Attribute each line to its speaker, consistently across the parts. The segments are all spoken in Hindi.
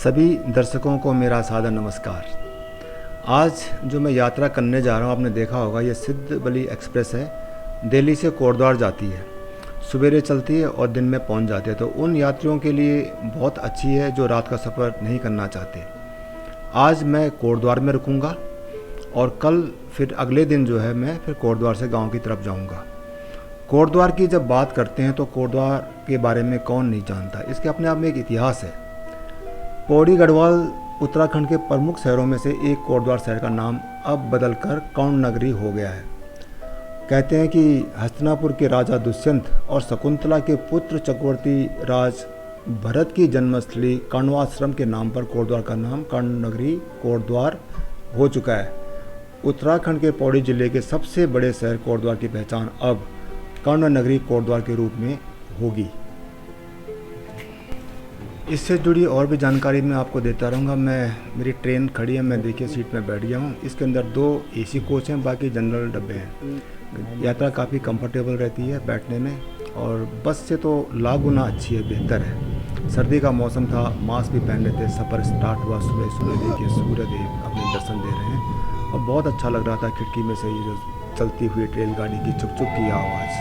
Speaker 1: सभी दर्शकों को मेरा सादर नमस्कार। आज जो मैं यात्रा करने जा रहा हूँ, आपने देखा होगा ये सिद्ध बली एक्सप्रेस है। दिल्ली से कोटद्वार जाती है, सवेरे चलती है और दिन में पहुँच जाती है। तो उन यात्रियों के लिए बहुत अच्छी है जो रात का सफ़र नहीं करना चाहते। आज मैं कोटद्वार में रुकूंगा और कल फिर अगले दिन जो है मैं फिर कोटद्वार से गाँव की तरफ जाऊँगा। कोटद्वार की जब बात करते हैं तो कोटद्वार के बारे में कौन नहीं जानता, इसके अपने आप में एक इतिहास है। पौड़ी गढ़वाल उत्तराखंड के प्रमुख शहरों में से एक कोटद्वार शहर का नाम अब बदलकर कौंड नगरी हो गया है। कहते हैं कि हस्तिनापुर के राजा दुष्यंत और शकुंतला के पुत्र चक्रवर्ती राज भरत की जन्मस्थली कण्वाश्रम के नाम पर कोटद्वार का नाम कौंड नगरी कोटद्वार हो चुका है। उत्तराखंड के पौड़ी जिले के सबसे बड़े शहर कोटद्वार की पहचान अब कौंड नगरी कोटद्वार के रूप में होगी। इससे जुड़ी और भी जानकारी मैं आपको देता रहूँगा। मेरी ट्रेन खड़ी है, मैं देखिए सीट में बैठ गया हूँ। इसके अंदर 2 एसी कोच हैं, बाकी जनरल डब्बे हैं। यात्रा काफ़ी कंफर्टेबल रहती है बैठने में और बस से तो लाख गुना अच्छी है, बेहतर है। सर्दी का मौसम था, मास्क भी पहन लेते। सफ़र स्टार्ट हुआ, सुबह देखिए सूर्यदेव अपने दर्शन दे रहे हैं और बहुत अच्छा लग रहा था। खिड़की में से ये जो चलती हुई रेलगाड़ी की चुक चुक की आवाज़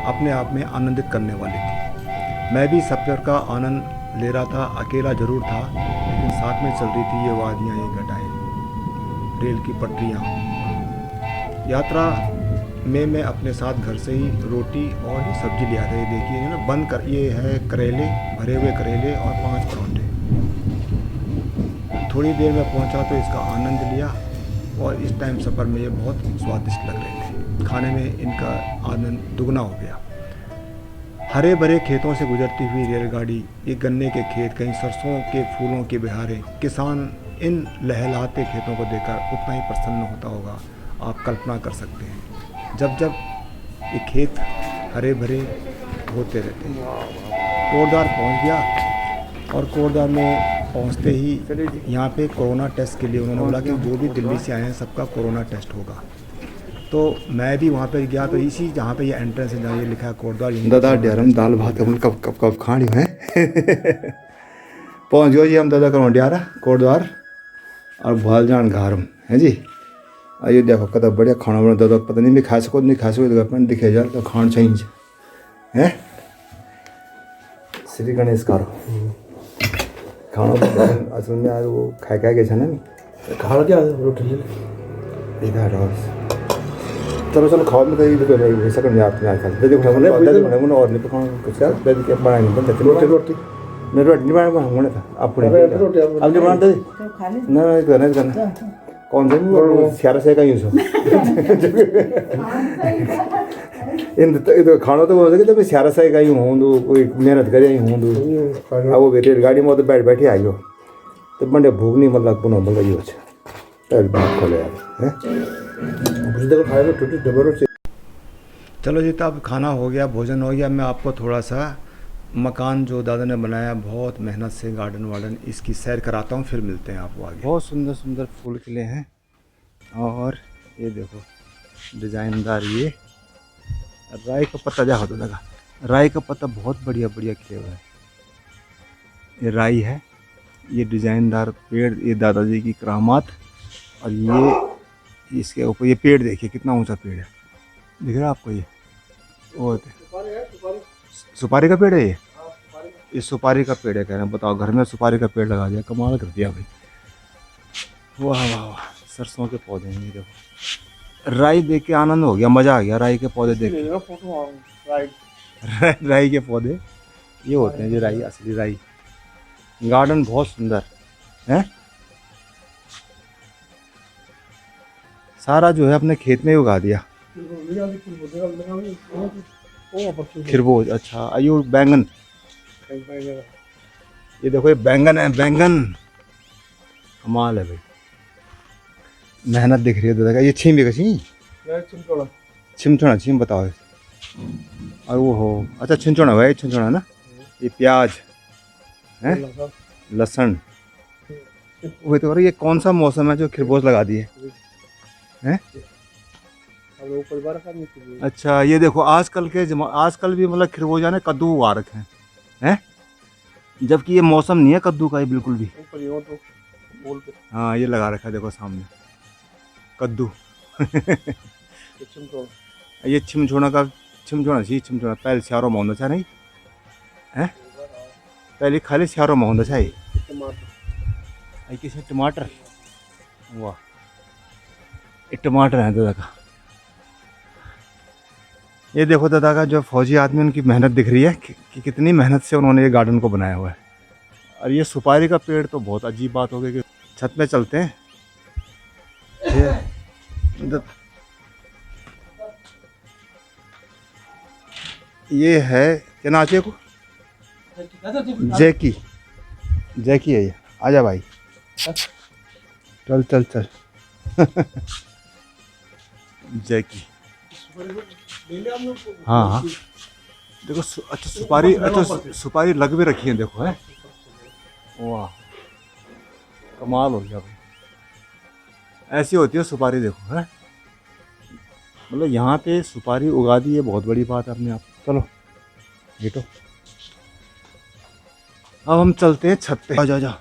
Speaker 1: अपने आप में आनंदित करने वाली थी। मैं भी सफ़र का आनंद ले रहा था, अकेला जरूर था, लेकिन साथ में चल रही थी ये वादियाँ, ये घटाएं, रेल की पटरियाँ। यात्रा में मैं अपने साथ घर से ही रोटी और ये सब्जी ले आया था। ये देखिए ना, बंद कर, ये है करेले, भरे हुए करेले और 5 पराठे। थोड़ी देर में पहुंचा तो इसका आनंद लिया और इस टाइम सफ़र में ये बहुत स्वादिष्ट लग रहे थे। खाने में इनका आनंद दुगना हो गया। हरे भरे खेतों से गुजरती हुई रेलगाड़ी, ये गन्ने के खेत, कहीं सरसों के फूलों की बहारें, किसान इन लहलहाते खेतों को देखकर उतना ही प्रसन्न होता होगा, आप कल्पना कर सकते हैं। जब जब ये खेत हरे भरे होते रहते हैं। कोटद्वार पहुंच गया और कोटद्वार में पहुंचते ही यहाँ पे कोरोना टेस्ट के लिए उन्होंने बोला कि जो भी दिल्ली से आए हैं सबका कोरोना टेस्ट होगा। तो मैं भी वहाँ पे गया, तो इसी जहाँ पे ये एंट्रेंस है जहाँ ये लिखा है कोटद्वार,
Speaker 2: दादा डेरम दाल भात कब खानी है। पहुँच गयो जी हम दादा करो डेरा कोटद्वार और भूल जान घारम है जी। आइए देखो कदा बढ़िया खाना बना दादा, पता नहीं मैं खा सको नहीं खा सको अपन दिखे जा तो खान चाहिए है। श्री गणेश करो खाना असल में आज वो खा गए ना
Speaker 3: खाना क्या रोटी
Speaker 2: देखा रोज। चलो चलो खाओ में तो ये सकन याद में आता है। देखो हमने और नहीं पकाना कुछ यार बेद के बनाएंगे बंद रोटी रोटी मैं रोटी नहीं बनाऊंगा हमने था अपने अब जो बनाते ना करना कौन सा वो स्यारा से का यूज हो इन तो खाना तो बोल के तो स्यारा से का यूं हूं तो कोई मेहनत करे ही हूं तो अब वो बेटे गाड़ी में तो बैठ बैठे आयो तो बंदे भूख नहीं मतलब पुनो मतलब ये अच्छा तब बात खोले यार हैं।
Speaker 1: चलो जी, तब खाना हो गया, भोजन हो गया। मैं आपको थोड़ा सा मकान जो दादा ने बनाया बहुत मेहनत से, गार्डन वार्डन, इसकी सैर कराता हूँ, फिर मिलते हैं आपको आगे। बहुत सुंदर सुंदर फूल खिले हैं और ये देखो डिज़ाइनदार, ये राई का पत्ता जा होता लगा, राई का पत्ता बहुत बढ़िया बढ़िया खिले हुआ है। ये राई है, ये डिज़ाइनदार पेड़, ये दादाजी की करामात। और ये इसके ऊपर ये पेड़ देखिए कितना ऊंचा पेड़ है, दिख रहा है आपको? ये वो सुपारी का पेड़ है। ये सुपारी का पेड़ है, कह रहे हैं। बताओ, घर में सुपारी का पेड़ लगा दिया, कमाल कर दिया भाई। वाह वाह वाह, सरसों के पौधे हैं ये देखो। राई देख के आनंद हो गया, मज़ा आ गया राई के पौधे देख के। राई के पौधे ये होते हैं जो राई, असली राई। गार्डन बहुत सुंदर है, सारा जो है अपने खेत में ही उगा दिया। खिरबोज, अच्छा आयु बैंगन, ये देखो ये बैंगन है, बैंगन कमाल है भाई, मेहनत दिख रही है दादा का। ये छीम भी कसी छिमछोड़ा छीम बताओ। और वो हो अच्छा छिंचोड़ा भाई, छिंचोड़ा ना। ये प्याज है, लहसुन। वो तो ये कौन सा मौसम है जो खिरबोज लगा दिए हैं? अच्छा ये देखो आजकल भी मतलब खरबूजा ने कद्दू उगा रखे हैं। जबकि ये मौसम नहीं है कद्दू का, ये बिल्कुल भी।
Speaker 3: ऊपर ये तो बोल पे
Speaker 1: हाँ ये लगा रखा है देखो सामने कद्दू।
Speaker 3: किचन तो
Speaker 1: ये छिमछोना का छिमछोना चाहिए, छिमछोना पहले स्यारो मोहन छा नहीं है, पहले खाली स्यारो मोहन छा।
Speaker 3: टमाटर
Speaker 1: किसी टमाटर, वाह ये टमाटर है दादा का। ये देखो दादा का जो फौजी आदमी, उनकी मेहनत दिख रही है कि कितनी मेहनत से उन्होंने ये गार्डन को बनाया हुआ है। और ये सुपारी का पेड़ तो बहुत अजीब बात हो गई कि छत पे चलते हैं। ये है क्या नाचे को, जैकी, जैकी है ये। आजा भाई, चल चल चल। जैकी, हाँ हाँ देखो अच्छा सुपारी, अच्छा सुपारी लग भी रखी है देखो, है वाह कमाल हो गया भाई। ऐसी होती है सुपारी देखो, है मतलब यहाँ पे सुपारी उगा दी, ये बहुत बड़ी बात है अपने आप। चलो बेटो अब हम चलते हैं छत पे। जा जा।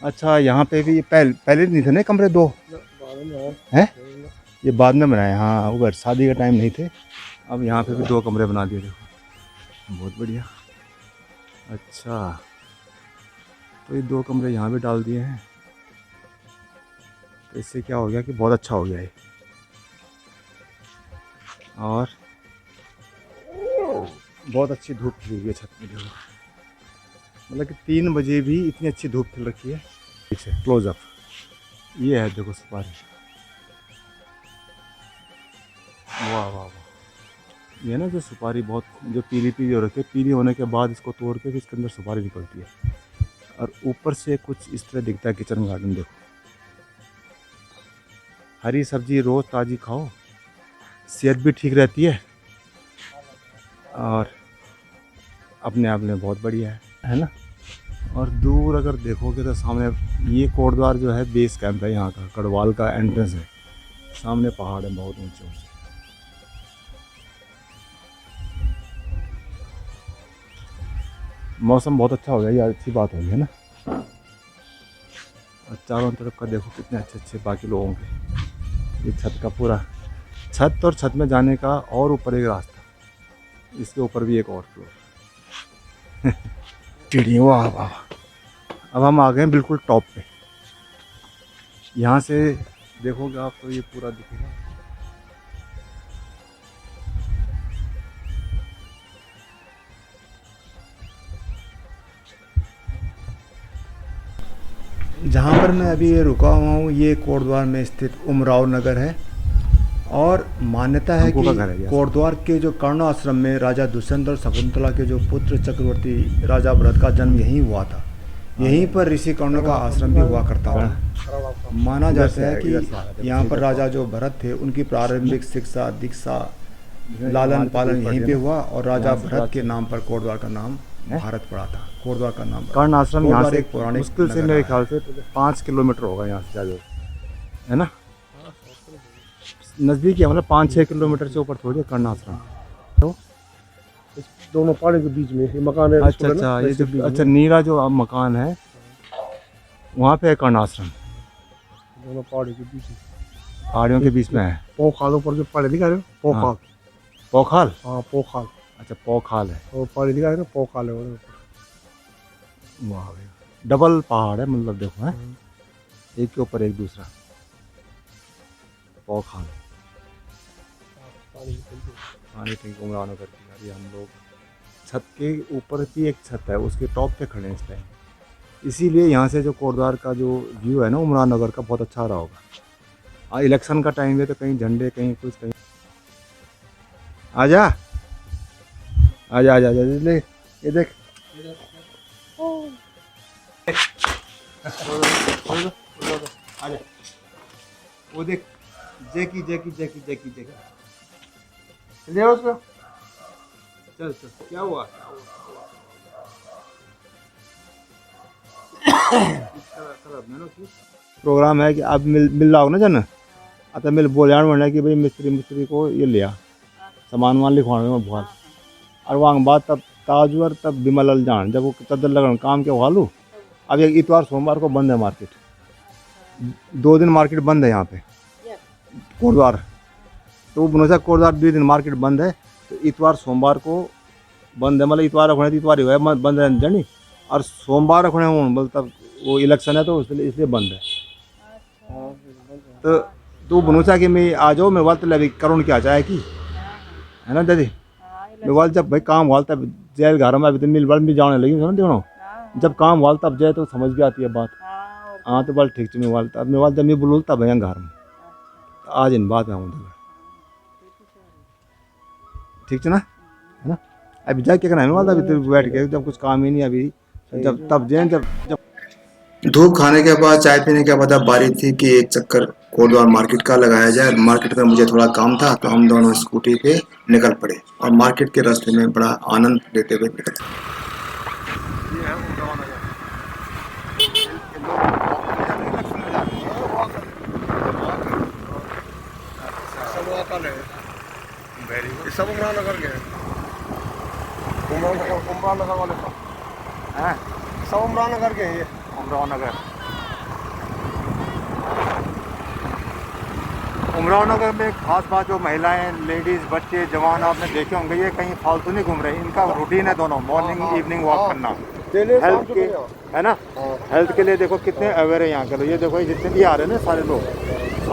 Speaker 1: अच्छा यहाँ पे भी पहले नहीं थे ना कमरे दो, हैं ये बाद में बनाए। हाँ उधर शादी का टाइम नहीं थे, अब यहाँ पे भी 2 कमरे बना दिए देखो, बहुत बढ़िया। अच्छा तो ये 2 कमरे यहाँ भी डाल दिए हैं, तो इससे क्या हो गया कि बहुत अच्छा हो गया है। और बहुत अच्छी धूप खिली हुई है छत में देखो, मतलब कि 3 बजे भी इतनी अच्छी धूप खिल रखी है। पीछे क्लोजअप ये है देखो सुपारी, वाह वाह वाह। ये ना जो सुपारी बहुत जो पीली पीली हो रखी है, पीली होने के बाद इसको तोड़ के फिर इसके अंदर सुपारी निकलती है। और ऊपर से कुछ इस तरह दिखता है किचन गार्डन देखो। हरी सब्जी रोज़ ताज़ी खाओ, सेहत भी ठीक रहती है और अपने आप में बहुत बढ़िया है ना। और दूर अगर देखोगे तो सामने ये कोटद्वार जो है बेस कैंप है यहाँ का, गढ़वाल का एंट्रेंस है। सामने पहाड़ है बहुत ऊंचे ऊंचे। मौसम बहुत अच्छा हो गया, ये अच्छी बात हो गई है ना। और चारों तरफ का देखो कितने अच्छे अच्छे बाकी लोगों के। ये छत का पूरा छत और छत में जाने का और ऊपर एक रास्ता, इसके ऊपर भी एक और फ्लोर। चिड़िया वाह वाह। अब हम आ गए हैं बिल्कुल टॉप पे। यहाँ से देखोगे आप तो ये पूरा दिखेगा। जहाँ पर मैं अभी रुका हुआ हूँ ये कोटद्वार में स्थित उमराव नगर है। और मान्यता है कि कोटद्वार के जो कर्ण आश्रम में राजा दुष्यंत और शकुंतला के जो पुत्र चक्रवर्ती राजा भरत का जन्म यहीं हुआ था। यहीं पर ऋषि कर्ण का आश्रम भी हुआ करता था। माना जाता है कि यहाँ पर राजा जो भरत थे उनकी प्रारंभिक शिक्षा दीक्षा लालन पालन यहीं पे हुआ और राजा भरत के नाम पर कोटद्वार का नाम भारत पड़ा था। कोटद्वार का नाम कर्ण आश्रम यहाँ से मुश्किल से मेरे ख्याल से 5 किलोमीटर होगा यहाँ से ज़्यादा, है ना, नज़दीक है, मतलब 5-6 किलोमीटर से ऊपर थोड़ी कर्ण आश्रम। तो
Speaker 3: दोनों पहाड़ों के बीच में ये मकान है।
Speaker 1: अच्छा अच्छा, ये जो अच्छा नीरा जो अब मकान है वहाँ पे है कर्ण आश्रम।
Speaker 3: दोनों पहाड़ों के बीच में,
Speaker 1: पहाड़ियों के बीच में है।
Speaker 3: पोखाल ऊपर जो पहाड़ी दिखा रहे हो, पोखाल।
Speaker 1: पोखाल,
Speaker 3: हाँ पोखाल।
Speaker 1: अच्छा पोखाल है,
Speaker 3: वो पहाड़ी दिखा रहे हो, पोखाल है वो।
Speaker 1: वाह डबल पहाड़ है, मतलब देखो है एक के ऊपर एक दूसरा। पोखाल पानी टैंक उमराव नगर की। अभी हम लोग छत के ऊपर भी एक छत है उसके टॉप पे खड़े हैं इस टाइम, इसीलिए यहाँ से जो कोटद्वार का जो व्यू है ना उमराव नगर का बहुत अच्छा रहा होगा। इलेक्शन का टाइम है तो कहीं झंडे कहीं कुछ कहीं। आजा आजा आजा आजा ले ये देख। आजा वो देख जैकी जैकी जैकी जैकी जैकी ले उसको। चल चल क्या हुआ प्रोग्राम है कि आप मिल रहा हो ना जन आता मिल बोलियान बनना कि भाई मिस्त्री को ये लिया सामान वामान लिखवाने में बहुत और वहाँ बात तब
Speaker 2: ताजवर तब बिमल जान जब वो चद्दर लगन काम के वालू। अब एक इतवार सोमवार को बंद है मार्केट, 2 दिन मार्केट बंद है यहाँ पे कोटद्वार। तो भनोसा कोटद्वार 2 दिन मार्केट बंद है, तो इतवार सोमवार को बंद है, मतलब इतवार रखने इतवार ही बंद है जानी, और सोमवार रखने बोल तब वो इलेक्शन है तो इसलिए बंद है। तो तू भनोसा कि मैं आ जाओ, मैं वाल अभी करुण क्या चाहे कि है ना दादी, मैं वाल जब भाई काम वाल तब जेल घर में अभी तो मिल वाल भी जाने लगी ना देखो, जब काम वाल तब जाए तो समझ भी आती है बात। हाँ तो बल ठीक मैं वाल तब मैं वाल जब मैं बोलूँ तब भैया घर में आज इन बात में आऊँ ठीक है ना, है ना। अभी जाके क्या करना है वाल अभी तो बैठ के जब कुछ काम ही नहीं अभी, जब तब जाए जब
Speaker 1: धूप खाने के बाद चाय पीने के बाद अब बारी थी कि एक चक्कर कोटद्वार मार्केट का लगाया जाए। मार्केट में मुझे थोड़ा काम था तो हम दोनों स्कूटी पे निकल पड़े और मार्केट के रास्ते में बड़ा आनंद लेते हुए निकले।
Speaker 3: सब उमरा नगर के उमरा नगर वाले सब उमरा नगर के हैं ये।
Speaker 2: उमराव नगर में खास बात जो महिलाएं, लेडीज, बच्चे, जवान आपने देखे होंगे, ये कहीं फालतू नहीं घूम रहे। इनका रूटीन है दोनों मॉर्निंग इवनिंग वॉक करना हेल्थ के, है ना। हेल्थ के लिए देखो कितने अवेयर है यहाँ के लोग। ये देखो जितने भी आ रहे हैं ना सारे लोग,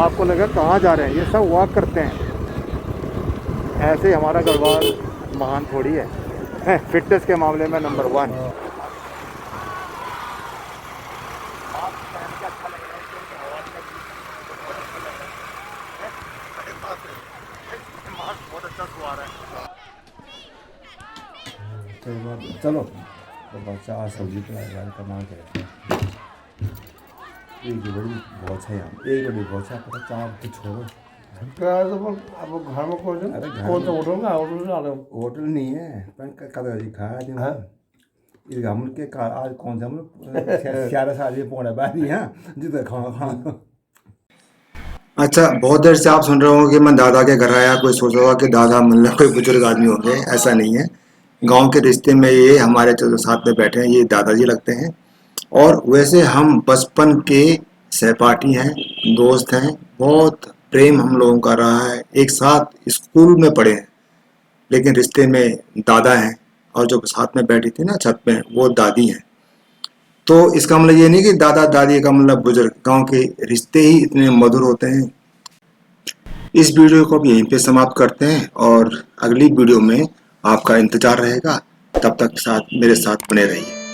Speaker 2: आपको लगा कहाँ जा रहे हैं, ये सब वॉक करते हैं। ऐसे ही हमारा गढ़वाल महान थोड़ी है, फिटनेस के मामले में नंबर 1। चलो तो बच्चा सब्जी का कमा के एक बड़ी बहुत है यहाँ, एक बड़ी बहुत है, पता चार तो छोड़ो।
Speaker 3: अब घर में कौन सा होटल का होटल से आ रहे हो?
Speaker 2: होटल नहीं है कदा जी खाया दिन इस हम के आज कौन सा हम 4 साल ये पौने बारी है जिधर खाना।
Speaker 1: अच्छा, बहुत देर से आप सुन रहे हो कि मैं दादा के घर आया, कोई सोच रहा होगा कि दादा मतलब कोई बुजुर्ग आदमी होंगे, ऐसा नहीं है। गांव के रिश्ते में ये हमारे जो साथ में बैठे हैं ये दादाजी लगते हैं। और वैसे हम बचपन के सहपाठी हैं, दोस्त हैं, बहुत प्रेम हम लोगों का रहा है, एक साथ स्कूल में पढ़े हैं, लेकिन रिश्ते में दादा हैं। और जो साथ में बैठी थी ना छत में वो दादी हैं। तो इसका मतलब ये नहीं कि दादा दादी का मतलब बुजुर्ग, गांव के रिश्ते ही इतने मधुर होते हैं। इस वीडियो को भी यहीं पे समाप्त करते हैं और अगली वीडियो में आपका इंतजार रहेगा। तब तक मेरे साथ बने रहिए।